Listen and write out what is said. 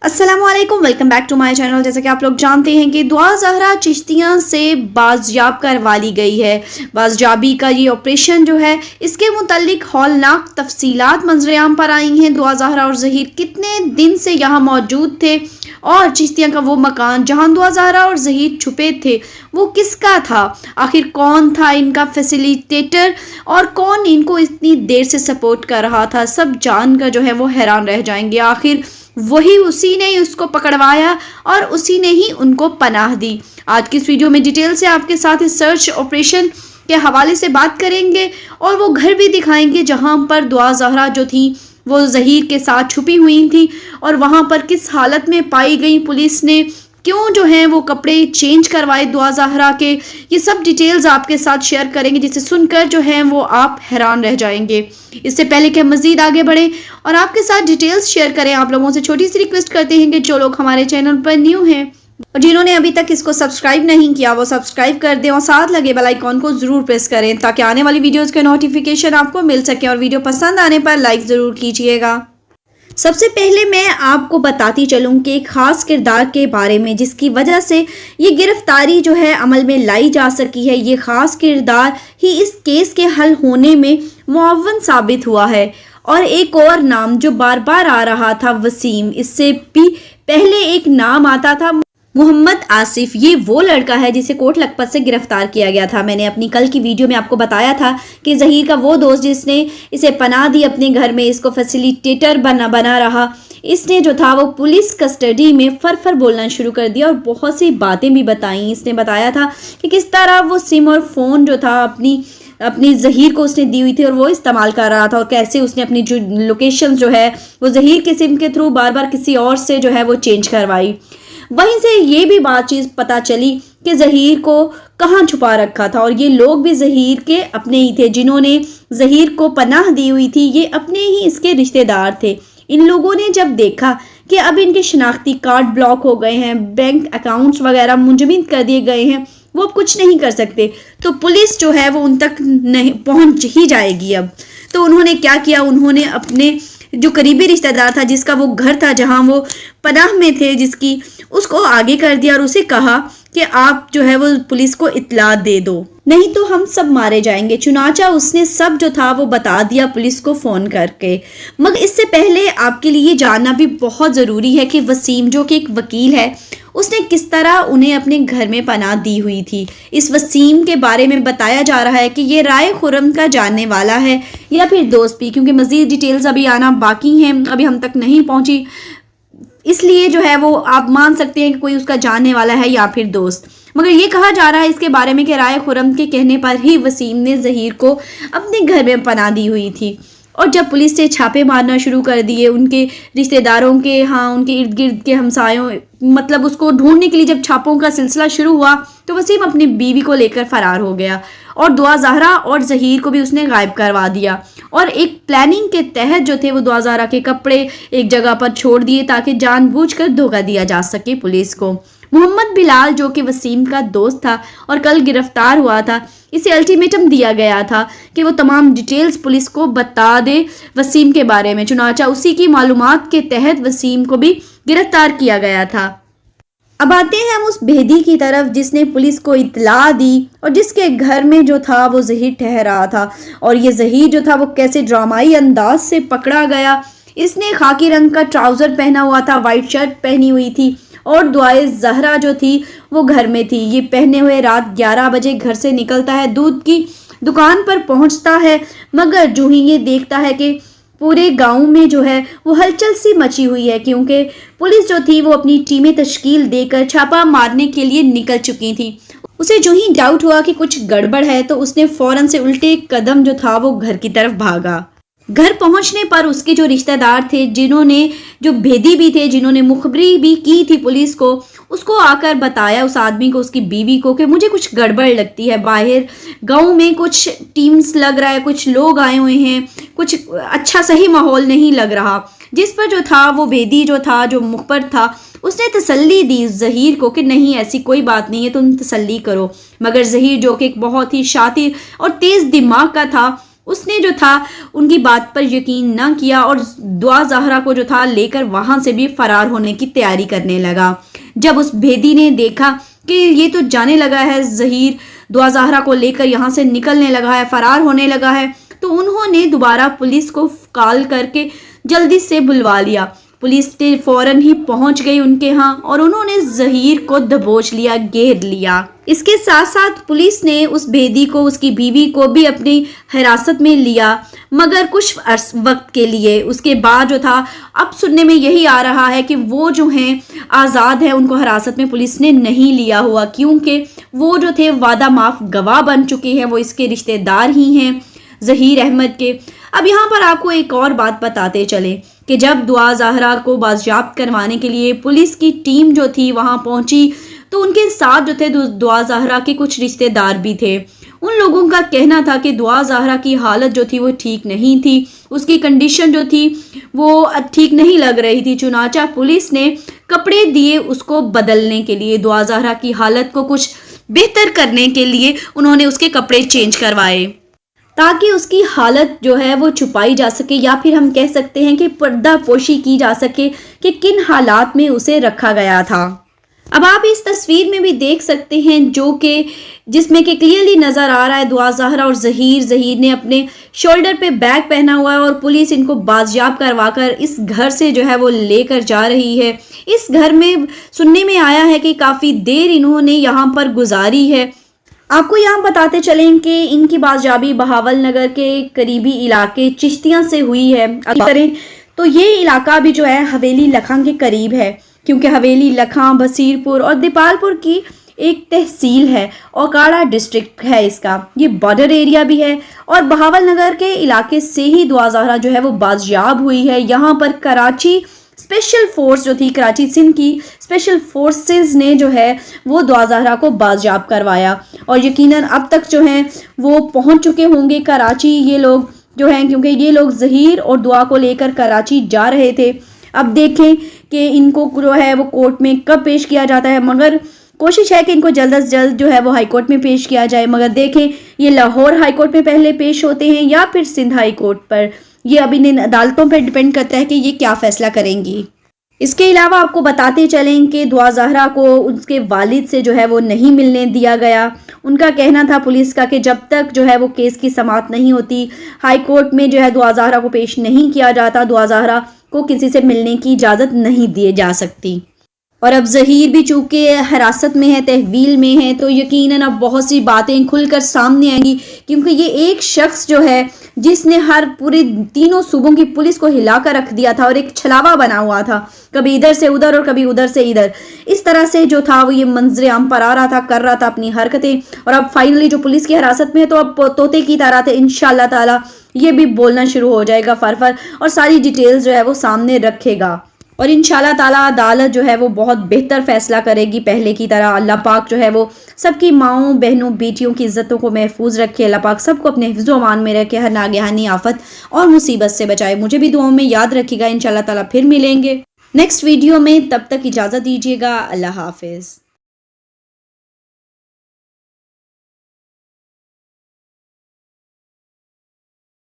अस्सलाम वालेकुम, welcome back to my channel. जैसा कि आप लोग जानते हैं कि दुआ ज़हरा चिश्तियाँ से बाज़याब करवा ली गई है। बाज़याबी का ये ऑपरेशन जो है, इसके मुतालिक हौलनाक तफसीलात मंजर-ए-आम पर आई हैं। दुआ ज़हरा और ज़हीर कितने दिन से यहाँ मौजूद थे और चिश्तियाँ का वो मकान जहाँ दुआ ज़हरा और ज़हीर छुपे थे वो किसका था? आखिर कौन था इनका फैसिलिटेटर और कौन इनको इतनी देर से सपोर्ट कर रहा था? सब जानकर जो है वो हैरान रह जाएंगे। आखिर वही उसी ने उसको पकड़वाया और उसी ने ही उनको पनाह दी। आज की इस वीडियो में डिटेल से आपके साथ इस सर्च ऑपरेशन के हवाले से बात करेंगे और वो घर भी दिखाएंगे जहां पर दुआ ज़हरा जो थी वो ज़हीर के साथ छुपी हुई थी और वहां पर किस हालत में पाई गई, पुलिस ने क्यों जो है वो कपड़े चेंज करवाए दुआ ज़हरा के। ये सब डिटेल्स आपके साथ शेयर करेंगे जिसे सुनकर जो है वो आप हैरान रह जाएंगे। इससे पहले कि हम मज़ीद आगे बढ़ें और आपके साथ डिटेल्स शेयर करें, आप लोगों से छोटी सी रिक्वेस्ट करते हैं कि जो लोग हमारे चैनल पर न्यू हैं और जिन्होंने अभी तक इसको सब्सक्राइब नहीं किया वो सब्सक्राइब कर दें और साथ लगे बेल आइकॉन को ज़रूर प्रेस करें ताकि आने वाली वीडियोज़ के नोटिफिकेशन आपको मिल सके। और वीडियो पसंद आने पर लाइक ज़रूर कीजिएगा। सबसे पहले मैं आपको बताती चलूं कि एक ख़ास किरदार के बारे में जिसकी वजह से ये गिरफ्तारी जो है अमल में लाई जा सकी है। ये ख़ास किरदार ही इस केस के हल होने में मुअव्वन साबित हुआ है। और एक और नाम जो बार बार आ रहा था, वसीम, इससे भी पहले एक नाम आता था मोहम्मद आसिफ। ये वो लड़का है जिसे कोट लखपत से गिरफ्तार किया गया था। मैंने अपनी कल की वीडियो में आपको बताया था कि ज़हीर का वो दोस्त जिसने इसे पनाह दी अपने घर में, इसको फैसिलिटेटर बना रहा, इसने जो था वो पुलिस कस्टडी में फर बोलना शुरू कर दिया और बहुत सी बातें भी बताई। इसने बताया था कि किस तरह वो सिम और फ़ोन जो था अपनी ज़हीर को उसने दी हुई थी और वो इस्तेमाल कर रहा था और कैसे उसने अपनी जो लोकेशन जो है वो ज़हीर के सिम के थ्रू बार बार किसी और से जो है वो चेंज करवाई। वहीं से ये भी बातचीत पता चली कि ज़हीर को कहाँ छुपा रखा था और ये लोग भी ज़हीर के अपने ही थे जिन्होंने ज़हीर को पनाह दी हुई थी। ये अपने ही इसके रिश्तेदार थे। इन लोगों ने जब देखा कि अब इनके शनाख्ती कार्ड ब्लॉक हो गए हैं, बैंक अकाउंट्स वगैरह मुंजमद कर दिए गए हैं, वो अब कुछ नहीं कर सकते, तो पुलिस जो है वो उन तक नहीं पहुंच ही जाएगी अब। तो उन्होंने क्या किया, उन्होंने अपने जो करीबी रिश्तेदार था जिसका वो घर था जहां वो पनाह में थे जिसकी, उसको आगे कर दिया और उसे कहा कि आप जो है वो पुलिस को इत्तला दे दो, नहीं तो हम सब मारे जाएंगे। चुनाचा उसने सब जो था वो बता दिया पुलिस को फ़ोन करके। मगर इससे पहले आपके लिए जानना भी बहुत ज़रूरी है कि वसीम जो कि एक वकील है उसने किस तरह उन्हें अपने घर में पनाह दी हुई थी। इस वसीम के बारे में बताया जा रहा है कि ये राय खुर्रम का जानने वाला है या फिर दोस्त भी, क्योंकि मज़ीद डिटेल्स अभी आना बाकी हैं, अभी हम तक नहीं पहुंची, इसलिए जो है वो आप मान सकते हैं कि कोई उसका जानने वाला है या फिर दोस्त। मगर ये कहा जा रहा है इसके बारे में कि राय खुर्रम के कहने पर ही वसीम ने ज़हीर को अपने घर में पनाह दी हुई थी। और जब पुलिस से छापे मारना शुरू कर दिए उनके रिश्तेदारों के, उनके इर्द गिर्द के हमसायों, मतलब उसको ढूंढने के लिए जब छापों का सिलसिला शुरू हुआ तो वसीम अपनी बीवी को लेकर फरार हो गया और दुआ ज़हरा और ज़हीर को भी उसने गायब करवा दिया। और एक प्लानिंग के तहत जो थे वो दुआ ज़हरा के कपड़े एक जगह पर छोड़ दिए ताकि जानबूझकर धोखा दिया जा सके पुलिस को। मोहम्मद बिलाल जो कि वसीम का दोस्त था और कल गिरफ्तार हुआ था, इसे अल्टीमेटम दिया गया था कि वो तमाम डिटेल्स पुलिस को बता दे वसीम के बारे में। चुनाचा उसी की मालूमात के तहत वसीम को भी गिरफ्तार किया गया था। अब आते हैं हम उस भेदी की तरफ जिसने पुलिस को इत्तला दी और जिसके घर में जो था वो ज़हीर ठहरा था। और ये ज़हीर जो था वो कैसे ड्रामाई अंदाज से पकड़ा गया। इसने खाकी रंग का ट्राउज़र पहना हुआ था, वाइट शर्ट पहनी हुई थी और दुआए ज़हरा जो थी वो घर में थी। ये पहने हुए रात 11 बजे घर से निकलता है, दूध की दुकान पर पहुंचता है, मगर जो ही ये देखता है कि पूरे गांव में जो है वो हलचल सी मची हुई है, क्योंकि पुलिस जो थी वो अपनी टीमें तश्कील देकर छापा मारने के लिए निकल चुकी थी। उसे जो ही डाउट हुआ कि कुछ गड़बड़ है तो उसने फौरन से उल्टे कदम जो था वो घर की तरफ भागा। घर पहुंचने पर उसके जो रिश्तेदार थे, जिन्होंने जो भेदी भी थे, जिन्होंने मुखबरी भी की थी पुलिस को, उसको आकर बताया उस आदमी को, उसकी बीवी को, कि मुझे कुछ गड़बड़ लगती है, बाहर गांव में कुछ टीम्स लग रहा है, कुछ लोग आए हुए हैं, कुछ अच्छा सही माहौल नहीं लग रहा। जिस पर जो था वो भेदी जो था, जो मुखबर था, उसने तसल्ली दी ज़हीर को कि नहीं ऐसी कोई बात नहीं है, तुम तसल्ली करो। मगर ज़हीर जो कि एक बहुत ही शातिर और तेज़ दिमाग का था, اس نے جو تھا ان کی بات پر یقین نہ کیا اور دعا زہرا کو جو تھا لے کر وہاں سے بھی فرار ہونے کی تیاری کرنے لگا۔ جب اس بھیدی نے دیکھا کہ یہ تو جانے لگا ہے، ظہیر دعا زہرا کو لے کر یہاں سے نکلنے لگا ہے، فرار ہونے لگا ہے، تو انہوں نے دوبارہ پولیس کو کال کر کے جلدی سے بلوا لیا۔ پولیس نے فوراً ہی پہنچ گئی ان کے ہاں اور انہوں نے ظہیر کو دبوچ لیا، گھیر لیا۔ اس کے ساتھ ساتھ پولیس نے اس بھیدی کو، اس کی بیوی کو بھی اپنی حراست میں لیا، مگر کچھ وقت کے لیے۔ اس کے بعد جو تھا اب سننے میں یہی آ رہا ہے کہ وہ جو ہیں آزاد ہیں، ان کو حراست میں پولیس نے نہیں لیا ہوا، کیونکہ وہ جو تھے وعدہ معاف گواہ بن چکے ہیں، وہ اس کے رشتہ دار ہی ہیں ظہیر احمد کے۔ اب یہاں پر آپ کو ایک اور بات بتاتے چلیں کہ جب دعا زہرا کو بازیاب کروانے کے لیے پولیس کی ٹیم جو تھی وہاں پہنچی تو ان کے ساتھ جو تھے دعا زہرا کے کچھ رشتہ دار بھی تھے۔ ان لوگوں کا کہنا تھا کہ دعا زہرا کی حالت جو تھی وہ ٹھیک نہیں تھی، اس کی کنڈیشن جو تھی وہ ٹھیک نہیں لگ رہی تھی، چنانچہ پولیس نے کپڑے دیے اس کو بدلنے کے لیے۔ دعا زہرا کی حالت کو کچھ بہتر کرنے کے لیے انہوں نے اس کے کپڑے چینج کروائے تاکہ اس کی حالت جو ہے وہ چھپائی جا سکے، یا پھر ہم کہہ سکتے ہیں کہ پردہ پوشی کی جا سکے کہ کن حالات میں اسے رکھا گیا تھا۔ اب آپ اس تصویر میں بھی دیکھ سکتے ہیں جس میں کہ کلیئرلی نظر آ رہا ہے دعا زہرا اور ظہیر نے اپنے شولڈر پہ بیگ پہنا ہوا ہے اور پولیس ان کو بازیاب کروا کر اس گھر سے جو ہے وہ لے کر جا رہی ہے۔ اس گھر میں سننے میں آیا ہے کہ کافی دیر انہوں نے یہاں پر گزاری ہے۔ آپ کو یہاں بتاتے چلیں کہ ان کی بازیابی بہاول نگر کے قریبی علاقے چشتیاں سے ہوئی ہے۔ تو یہ علاقہ بھی جو ہے حویلی لکھاں کے قریب ہے، کیونکہ حویلی لکھاں بصیر پور اور دیپال پور کی ایک تحصیل ہے، اوکاڑا ڈسٹرکٹ ہے اس کا، یہ بارڈر ایریا بھی ہے۔ اور بہاول نگر کے علاقے سے ہی دعا زہرا جو ہے وہ بازیاب ہوئی ہے۔ یہاں پر کراچی اسپیشل فورس جو تھی، کراچی سندھ کی اسپیشل فورسز نے جو ہے وہ دعا زہرا کو بازیاب کروایا، اور یقیناً اب تک جو ہیں وہ پہنچ چکے ہوں گے کراچی یہ لوگ جو ہیں، کیونکہ یہ لوگ ظہیر اور دعا کو لے کر کراچی جا رہے تھے۔ اب دیکھیں کہ ان کو جو ہے وہ کورٹ میں کب پیش کیا جاتا ہے، مگر کوشش ہے کہ ان کو جلد از جلد جو ہے وہ ہائی کورٹ میں پیش کیا جائے، مگر دیکھیں یہ لاہور ہائی کورٹ میں پہلے پیش ہوتے ہیں یا پھر سندھ ہائی کورٹ پر، یہ اب ان عدالتوں پر ڈیپینڈ کرتا ہے کہ یہ کیا فیصلہ کریں گی۔ اس کے علاوہ آپ کو بتاتے چلیں کہ دعا زہرا کو ان کے والد سے جو ہے وہ نہیں ملنے دیا گیا۔ ان کا کہنا تھا پولیس کا کہ جب تک جو ہے وہ کیس کی سماعت نہیں ہوتی، ہائی کورٹ میں جو ہے دعا زہرا کو پیش نہیں کیا جاتا، دعا زہرا کو کسی سے ملنے کی اجازت نہیں دی جا سکتی۔ اور اب ظہیر بھی چونکہ حراست میں ہے، تحویل میں ہے، تو یقیناً اب بہت سی باتیں کھل کر سامنے آئیں گی، کیونکہ یہ ایک شخص جو ہے جس نے ہر پورے تینوں صوبوں کی پولیس کو ہلا کر رکھ دیا تھا اور ایک چھلاوا بنا ہوا تھا، کبھی ادھر سے ادھر اور کبھی ادھر سے ادھر، اس طرح سے جو تھا وہ یہ منظر عام پر آ رہا تھا، کر رہا تھا اپنی حرکتیں، اور اب فائنلی جو پولیس کی حراست میں ہے تو اب طوطے کی طرح تھے، انشاءاللہ تعالی یہ بھی بولنا شروع ہو جائے گا فر اور ساری ڈیٹیلز جو ہے وہ سامنے رکھے گا، اور انشاءاللہ تعالی عدالت جو ہے وہ بہت بہتر فیصلہ کرے گی پہلے کی طرح۔ اللہ پاک جو ہے وہ سب کی ماؤں بہنوں بیٹیوں کی عزتوں کو محفوظ رکھے، اللہ پاک سب کو اپنے حفظ و امان میں رکھے، ہر ناگہانی آفت اور مصیبت سے بچائے۔ مجھے بھی دعاؤں میں یاد رکھے گا، انشاءاللہ تعالی پھر ملیں گے نیکسٹ ویڈیو میں، تب تک اجازت دیجیے گا، اللہ حافظ۔